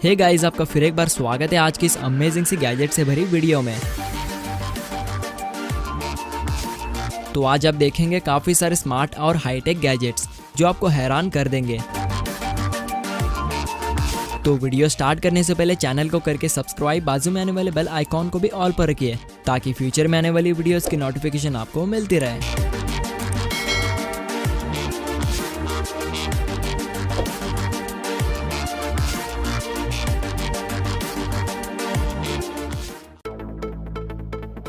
Hey guys, आपका फिर एक बार स्वागत है आज की इस अमेजिंग सी गैजेट से भरी वीडियो में। तो आज आप देखेंगे काफी सारे स्मार्ट और हाईटेक गैजेट्स जो आपको हैरान कर देंगे। तो वीडियो स्टार्ट करने से पहले चैनल को करके सब्सक्राइब, बाजू में आने वाले बेल आइकॉन को भी ऑल पर रखिए ताकि फ्यूचर में आने वाली वीडियोस की नोटिफिकेशन आपको मिलती रहे।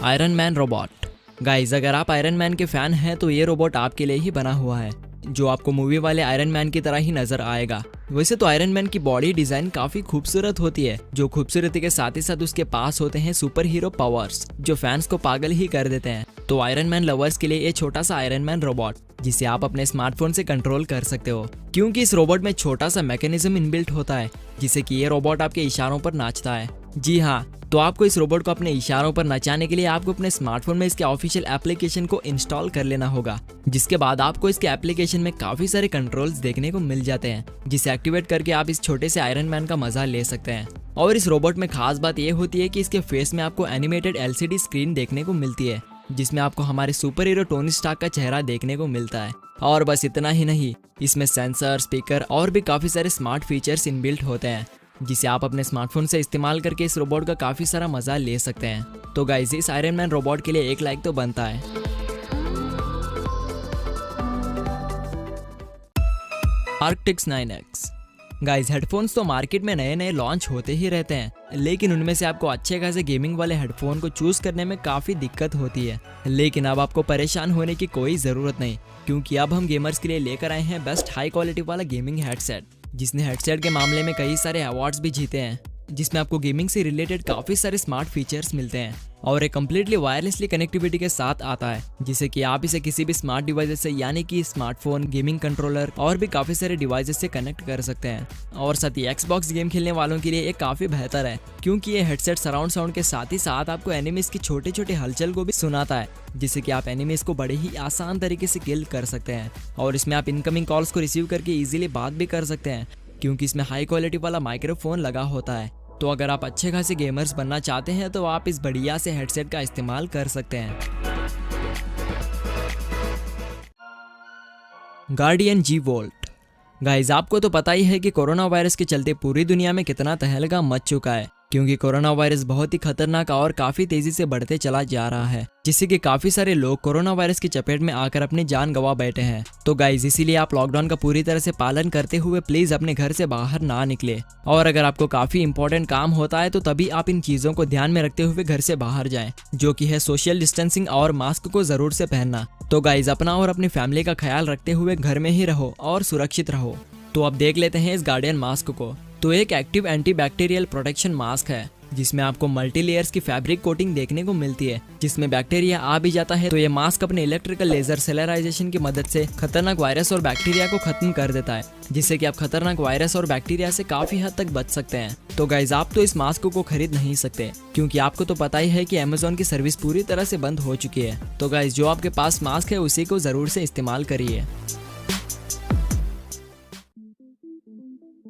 Iron man robot. गाइस, अगर आप आयरन मैन के फैन हैं तो ये रोबोट आपके लिए ही बना हुआ है, जो आपको मूवी वाले आयरन मैन की तरह ही नजर आएगा। वैसे तो आयरन मैन की बॉडी डिजाइन काफी खूबसूरत होती है, जो खूबसूरती के साथ ही साथ उसके पास होते हैं सुपर हीरो पावर्स जो फैंस को पागल ही कर देते हैं। तो आयरन मैन लवर्स के लिए ये छोटा सा आयरन मैन रोबोट जिसे आप अपने स्मार्टफोन से कंट्रोल कर सकते हो, क्योंकि इस रोबोट में छोटा सा मैकेनिज्म इनबिल्ट होता है जिससे कि ये रोबोट आपके इशारों पर नाचता है। जी हाँ, तो आपको इस रोबोट को अपने इशारों पर नचाने के लिए आपको अपने स्मार्टफोन में इसके ऑफिशियल एप्लीकेशन को इंस्टॉल कर लेना होगा, जिसके बाद आपको इसके एप्लीकेशन में काफी सारे कंट्रोल्स देखने को मिल जाते हैं, जिसे एक्टिवेट करके आप इस छोटे से आयरन मैन का मजा ले सकते हैं। और इस रोबोट में खास बात यह होती है कि इसके फेस में आपको एनिमेटेड LCD स्क्रीन देखने को मिलती है, जिसमें आपको हमारे सुपर हीरो टोनी स्टार्क का चेहरा देखने को मिलता है। और बस इतना ही नहीं, इसमें सेंसर, स्पीकर और भी काफी सारे स्मार्ट फीचर्स इनबिल्ट होते हैं, जिसे आप अपने स्मार्टफोन से इस्तेमाल करके इस रोबोट का काफी सारा मजा ले सकते हैं। तो गाइस, इस आयरन मैन रोबोट के लिए एक लाइक तो बनता है। आर्क्टिक्स 9X। गाइस, हेडफोन्स तो मार्केट में नए नए लॉन्च होते ही रहते हैं, लेकिन उनमें से आपको अच्छे खासे गेमिंग वाले हेडफोन को चूज करने में काफी दिक्कत होती है। लेकिन अब आपको परेशान होने की कोई जरूरत नहीं, क्योंकि अब हम गेमर्स के लिए लेकर आए हैं बेस्ट हाई क्वालिटी वाला गेमिंग हेडसेट, जिसने हेडसेट के मामले में कई सारे अवार्ड्स भी जीते हैं, जिसमें आपको गेमिंग से रिलेटेड काफी सारे स्मार्ट फीचर्स मिलते हैं और एक कम्प्लीटली वायरलेसली कनेक्टिविटी के साथ आता है, जिससे कि आप इसे किसी भी स्मार्ट डिवाइस से यानी कि स्मार्टफोन, गेमिंग कंट्रोलर और भी काफी सारे डिवाइसेस से कनेक्ट कर सकते हैं। और साथ ही Xbox गेम खेलने वालों के लिए ये काफी बेहतर है, क्योंकि ये हेडसेट सराउंड साउंड के साथ ही साथ आपको एनिमीज की छोटे छोटे हलचल को भी सुनाता है, जिससे कि आप एनिमीज को बड़े ही आसान तरीके से किल कर सकते हैं। और इसमें आप इनकमिंग कॉल्स को रिसीव करके इजीली बात भी कर सकते हैं, क्योंकि इसमें हाई क्वालिटी वाला माइक्रोफोन लगा होता है। तो अगर आप अच्छे खासे गेमर्स बनना चाहते हैं तो आप इस बढ़िया से हेडसेट का इस्तेमाल कर सकते हैं। Guardian G Volt। गाइस, आपको तो पता ही है कि कोरोना वायरस के चलते पूरी दुनिया में कितना तहलका मच चुका है, क्योंकि कोरोना वायरस बहुत ही खतरनाक और काफी तेजी से बढ़ते चला जा रहा है, जिससे कि काफी सारे लोग कोरोना वायरस की चपेट में आकर अपनी जान गंवा बैठे हैं। तो गाइस, इसीलिए आप लॉकडाउन का पूरी तरह से पालन करते हुए प्लीज अपने घर से बाहर ना निकले, और अगर आपको काफी इंपॉर्टेंट काम होता है तो तभी आप इन चीजों को ध्यान में रखते हुए घर से बाहर जाएं, जो कि है सोशल डिस्टेंसिंग और मास्क को जरूर से पहनना। तो गाइस, अपना और अपनी फैमिली का ख्याल रखते हुए घर में ही रहो और सुरक्षित रहो। तो अब देख लेते हैं इस गार्डियन मास्क को। तो एक एक्टिव एंटीबैक्टीरियल प्रोटेक्शन मास्क है, जिसमें आपको मल्टी लेयर्स की फैब्रिक कोटिंग देखने को मिलती है, जिसमें बैक्टीरिया आ भी जाता है तो ये मास्क अपने इलेक्ट्रिकल लेजर सेलराइजेशन की मदद से खतरनाक वायरस और बैक्टीरिया को खत्म कर देता है, जिससे कि आप खतरनाक वायरस और बैक्टीरिया से काफी हद तक बच सकते हैं। तो गाइस, आप तो इस मास्क को खरीद नहीं सकते, क्योंकि आपको तो पता ही है कि Amazon की सर्विस पूरी तरह से बंद हो चुकी है। तो गाइस, जो आपके पास मास्क है उसी को जरूर से इस्तेमाल करिए।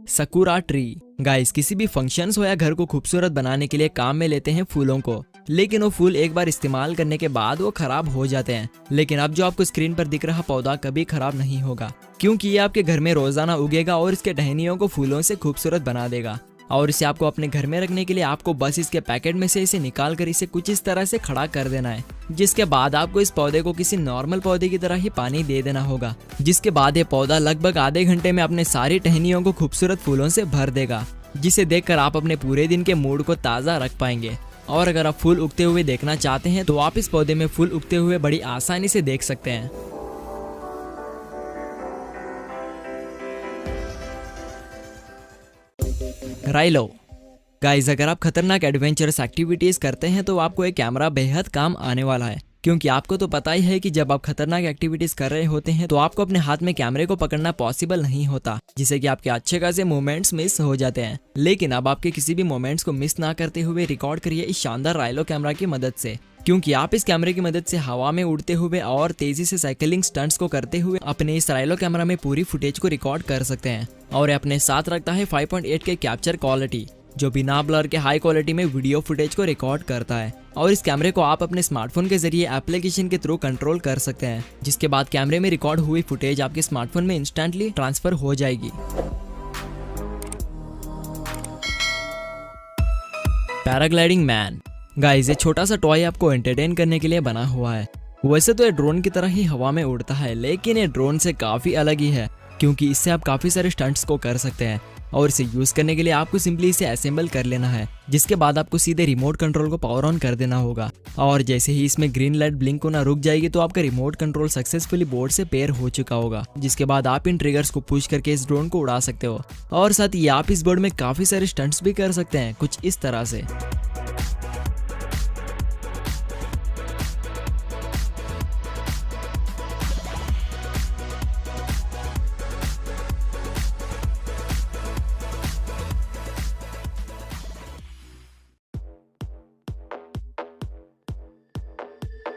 Sakura tree. गाइस, किसी भी फंक्शंस हो या घर को खूबसूरत बनाने के लिए काम में लेते हैं फूलों को, लेकिन वो फूल एक बार इस्तेमाल करने के बाद वो खराब हो जाते हैं। लेकिन अब जो आपको स्क्रीन पर दिख रहा पौधा कभी खराब नहीं होगा, क्योंकि ये आपके घर में रोजाना उगेगा और इसके टहनियों को फूलों से खूबसूरत बना देगा। और इसे आपको अपने घर में रखने के लिए आपको बस इसके पैकेट में से इसे निकाल कर इसे कुछ इस तरह से खड़ा कर देना है, जिसके बाद आपको इस पौधे को किसी नॉर्मल पौधे की तरह ही पानी दे देना होगा, जिसके बाद ये पौधा लगभग आधे घंटे में अपने सारी टहनियों को खूबसूरत फूलों से भर देगा, जिसे देखकर आप अपने पूरे दिन के मूड को ताज़ा रख पाएंगे। और अगर आप फूल उगते हुए देखना चाहते हैं तो आप इस पौधे में फूल उगते हुए बड़ी आसानी से देख सकते हैं। राइलो। गाइस, अगर आप खतरनाक एडवेंचरस एक्टिविटीज करते हैं तो आपको एक कैमरा बेहद काम आने वाला है, क्योंकि आपको तो पता ही है कि जब आप खतरनाक एक्टिविटीज कर रहे होते हैं तो आपको अपने हाथ में कैमरे को पकड़ना पॉसिबल नहीं होता, जिससे कि आपके अच्छे खासे मोमेंट्स मिस हो जाते हैं। लेकिन अब आपके किसी भी मोमेंट्स को मिस ना करते हुए रिकॉर्ड करिए इस शानदार राइलो कैमरा की मदद से, क्योंकि आप इस कैमरे की मदद से हवा में उड़ते हुए और तेजी से साइकिलिंग स्टंट्स को करते हुए अपने इस राइलो कैमरा में पूरी फुटेज को रिकॉर्ड कर सकते हैं। और ये अपने साथ रखता है 5.8 के कैप्चर क्वालिटी, जो बिना ब्लर के हाई क्वालिटी में वीडियो फुटेज को रिकॉर्ड करता है। और इस कैमरे को आप अपने स्मार्टफोन के जरिए एप्लीकेशन के थ्रू कंट्रोल कर सकते हैं, जिसके बाद कैमरे में रिकॉर्ड हुई फुटेज आपके स्मार्टफोन में इंस्टेंटली ट्रांसफर हो जाएगी। Paragliding man. गाइस, ये छोटा सा टॉय आपको एंटरटेन करने के लिए बना हुआ है। वैसे तो ये ड्रोन की तरह ही हवा में उड़ता है, लेकिन ये ड्रोन से काफी अलग ही है, क्योंकि इससे आप काफी सारे स्टंट्स को कर सकते हैं। और इसे यूज करने के लिए आपको सिंपली इसे असेंबल कर लेना है, जिसके बाद आपको सीधे रिमोट कंट्रोल को पावर ऑन कर देना होगा। और जैसे ही इसमें ग्रीन लाइट ब्लिंक होना रुक जाएगी तो आपका रिमोट कंट्रोल सक्सेसफुली बोर्ड से पेयर हो चुका होगा, जिसके बाद आप इन ट्रिगर्स को पुश करके इस ड्रोन को उड़ा सकते हो। और साथ ही आप इस बोर्ड में काफी सारे स्टंट्स भी कर सकते हैं, कुछ इस तरह से।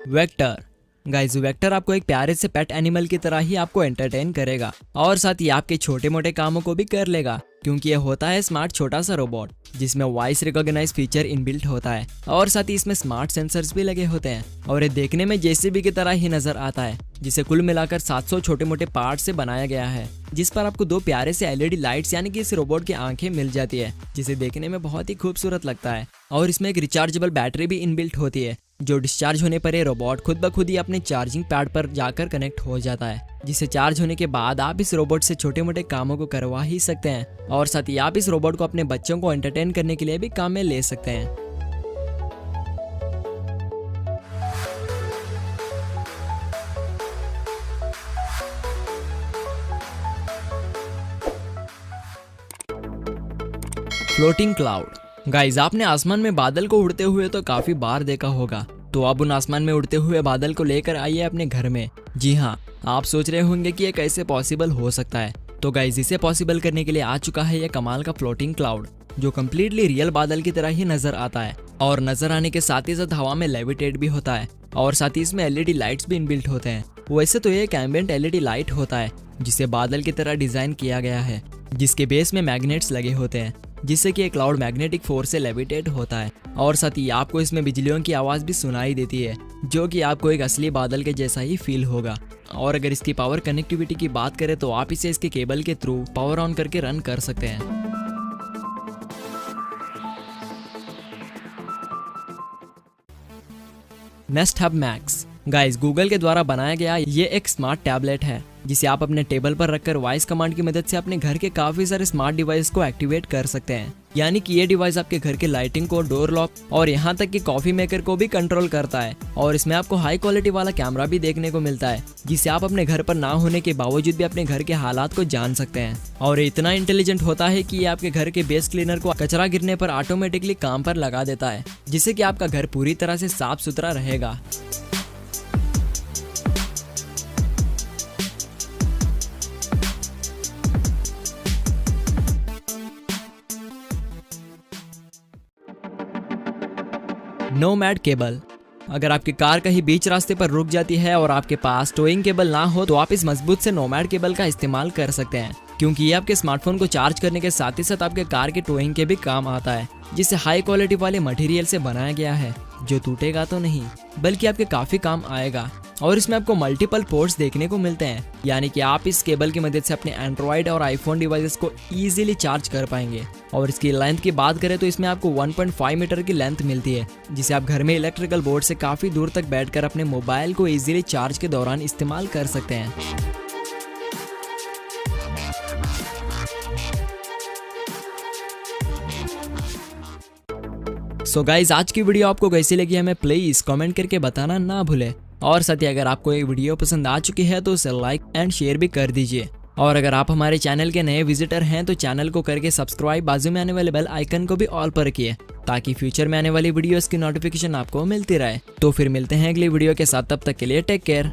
वेक्टर। गाइस, वेक्टर आपको एक प्यारे से पेट एनिमल की तरह ही आपको एंटरटेन करेगा और साथ ही आपके छोटे मोटे कामों को भी कर लेगा, क्योंकि यह होता है स्मार्ट छोटा सा रोबोट जिसमें वॉइस रिकॉग्नाइज फीचर इनबिल्ट होता है और साथ ही इसमें स्मार्ट सेंसर्स भी लगे होते हैं। और ये देखने में जेसीबी की तरह ही नजर आता है, जिसे कुल मिलाकर 700 छोटे मोटे पार्ट से बनाया गया है, जिस पर आपको 2 प्यारे से एलईडी लाइट्स यानी कि इस रोबोट की आंखें मिल जाती है, जिसे देखने में बहुत ही खूबसूरत लगता है। और इसमें एक रिचार्जेबल बैटरी भी इनबिल्ट होती है, जो डिस्चार्ज होने पर ये रोबोट खुद ब खुद ही अपने चार्जिंग पैड पर जाकर कनेक्ट हो जाता है, जिसे चार्ज होने के बाद आप इस रोबोट से छोटे मोटे कामों को करवा ही सकते हैं। और साथ ही आप इस रोबोट को अपने बच्चों को एंटरटेन करने के लिए भी काम में ले सकते हैं। Floating cloud. गाइस, आपने आसमान में बादल को उड़ते हुए तो काफी बार देखा होगा, तो अब उन आसमान में उड़ते हुए बादल को लेकर आइए अपने घर में। जी हाँ, आप सोच रहे होंगे कि ये कैसे पॉसिबल हो सकता है। तो गाइस, इसे पॉसिबल करने के लिए आ चुका है ये कमाल का फ्लोटिंग क्लाउड, जो कम्प्लीटली रियल बादल की तरह ही नजर आता है और नजर आने के साथ ही साथ हवा में लेविटेट भी होता है। और साथ ही इसमें एलईडी लाइट्स भी इनबिल्ट होते हैं। वैसे तो ये एक एम्बिएंट एलईडी लाइट होता है, जिसे बादल की तरह डिजाइन किया गया है, जिसके बेस में मैग्नेट्स लगे होते हैं, जिससे कि एक क्लाउड मैग्नेटिक फोर्स से लेविटेट होता है। और साथ ही आपको इसमें बिजलियों की आवाज भी सुनाई देती है, जो कि आपको एक असली बादल के जैसा ही फील होगा। और अगर इसकी पावर कनेक्टिविटी की बात करें तो आप इसे इसके केबल के थ्रू पावर ऑन करके रन कर सकते हैं। Nest hub max. Guys, Google के द्वारा बनाया गया ये एक स्मार्ट टैबलेट है, जिसे आप अपने टेबल पर रखकर वॉइस कमांड की मदद से अपने घर के काफी सारे स्मार्ट डिवाइस को एक्टिवेट कर सकते हैं। यानी कि ये डिवाइस आपके घर के लाइटिंग को, डोर लॉक और यहाँ तक कि कॉफी मेकर को भी कंट्रोल करता है। और इसमें आपको हाई क्वालिटी वाला कैमरा भी देखने को मिलता है, जिससे आप अपने घर पर ना होने के बावजूद भी अपने घर के हालात को जान सकते हैं। और ये इतना इंटेलिजेंट होता है कि ये आपके घर के बेस क्लीनर को कचरा गिरने पर ऑटोमेटिकली काम पर लगा देता है, जिससे कि आपका घर पूरी तरह से साफ सुथरा रहेगा। Nomad cable. अगर आपकी कार कहीं बीच रास्ते पर रुक जाती है और आपके पास टोइंग केबल ना हो, तो आप इस मजबूत से नोमैड केबल का इस्तेमाल कर सकते हैं, क्योंकि ये आपके स्मार्टफोन को चार्ज करने के साथ ही साथ आपके कार के टोइंग के भी काम आता है, जिसे हाई क्वालिटी वाले मटेरियल से बनाया गया है, जो टूटेगा तो नहीं बल्कि आपके काफी काम आएगा। और इसमें आपको मल्टीपल पोर्ट्स देखने को मिलते हैं, यानी कि आप इस केबल की मदद से अपने एंड्रॉइड और आईफोन डिवाइसेस को इजीली चार्ज कर पाएंगे। और इसकी लेंथ की बात करें तो इसमें आपको 1.5 मीटर की लेंथ मिलती है, जिसे आप घर में इलेक्ट्रिकल बोर्ड से काफी दूर तक बैठकर अपने मोबाइल को इजीली चार्ज के दौरान इस्तेमाल कर सकते हैं। सो गाइज, आज की वीडियो आपको कैसी लगी हमें प्लीज कमेंट करके बताना ना भूले। और साथ ही अगर आपको ये वीडियो पसंद आ चुकी है तो उसे लाइक एंड शेयर भी कर दीजिए। और अगर आप हमारे चैनल के नए विजिटर हैं तो चैनल को करके सब्सक्राइब, बाजू में आने वाले बेल आइकन को भी ऑल पर रखिए, ताकि फ्यूचर में आने वाली वीडियोस की नोटिफिकेशन आपको मिलती रहे। तो फिर मिलते हैं अगली वीडियो के साथ, तब तक के लिए टेक केयर।